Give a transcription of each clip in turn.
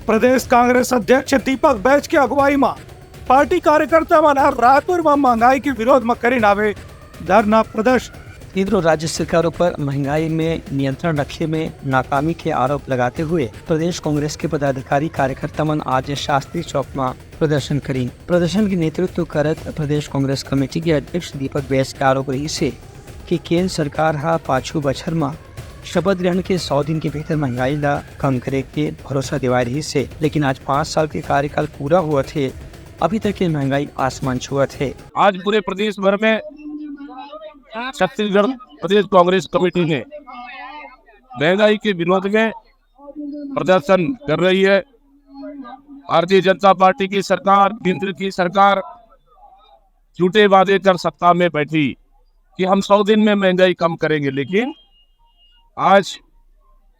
प्रदेश कांग्रेस अध्यक्ष दीपक बैज की अगुवाई में पार्टी कार्यकर्ता मना रायपुर में महंगाई के विरोध में करी नावे धरना प्रदर्शन। केंद्र और राज्य सरकारों पर महंगाई में नियंत्रण रखने में नाकामी के आरोप लगाते हुए प्रदेश कांग्रेस के पदाधिकारी कार्यकर्ता मन आज शास्त्री चौक में प्रदर्शन करी। प्रदर्शन के नेतृत्व करत प्रदेश कांग्रेस कमेटी के अध्यक्ष दीपक बैज के आरोप रही से कि केंद्र सरकार हा पाछू बछर में शपथ ग्रहण के 100 दिन के भीतर महंगाई ला कम करे के भरोसा दिवाई रही से, लेकिन आज 5 साल के कार्यकाल पूरा हुआ थे, अभी तक ये महंगाई आसमान छुआ थे। आज पूरे प्रदेश भर में छत्तीसगढ़ प्रदेश कांग्रेस कमेटी ने महंगाई के विरोध में प्रदर्शन कर रही है। भारतीय जनता पार्टी की सरकार, केंद्र की सरकार झूठे वादे कर सत्ता में बैठी कि हम 100 दिन में महंगाई कम करेंगे, लेकिन आज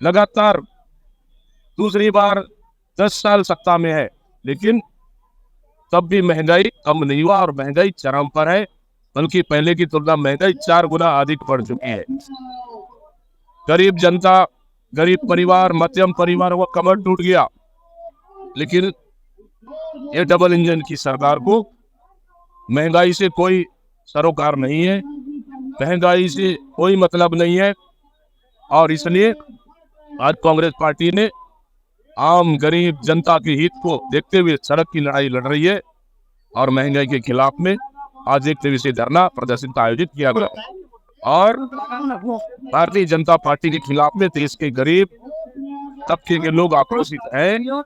लगातार दूसरी बार 10 साल सत्ता में है, लेकिन तब भी महंगाई कम नहीं हुआ और महंगाई चरम पर है, बल्कि पहले की तुलना महंगाई 4 गुना अधिक बढ़ चुकी है। गरीब जनता, गरीब परिवार, मध्यम परिवार का कमर टूट गया, लेकिन ये डबल इंजन की सरकार को महंगाई से कोई सरोकार नहीं है, महंगाई से कोई मतलब नहीं है। और इसलिए आज कांग्रेस पार्टी ने आम गरीब जनता के हित को देखते हुए सड़क की लड़ाई लड़ रही है और महंगाई के खिलाफ में आज एक दिवसीय धरना प्रदर्शन का आयोजित किया गया। और भारतीय जनता पार्टी के खिलाफ में देश के गरीब तबके के लोग आक्रोशित हैं,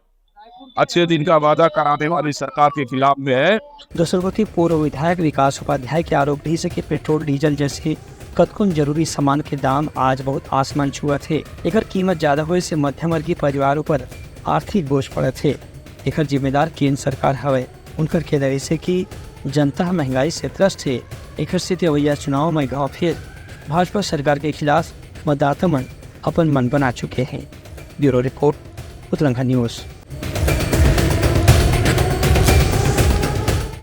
अच्छे दिन का वादा कराने वाली सरकार के खिलाफ में है। दोसरगोती पूर्व विधायक विकास उपाध्याय के आरोप रही से कि पेट्रोल डीजल जैसे कतकुन जरूरी सामान के दाम आज बहुत आसमान छुआ थे। एकर कीमत ज्यादा होने से मध्यम वर्गीय परिवारों पर आर्थिक बोझ पड़े थे। एकर जिम्मेदार केंद्र सरकार हवे। उनकर खेद ऐसे कि जनता महंगाई से त्रस्त है। एकर से अवैया चुनाव में गाँव फिर भाजपा सरकार के खिलाफ मतदाता मन अपन मन बना चुके हैं। Bureau report, Uttarakhand news.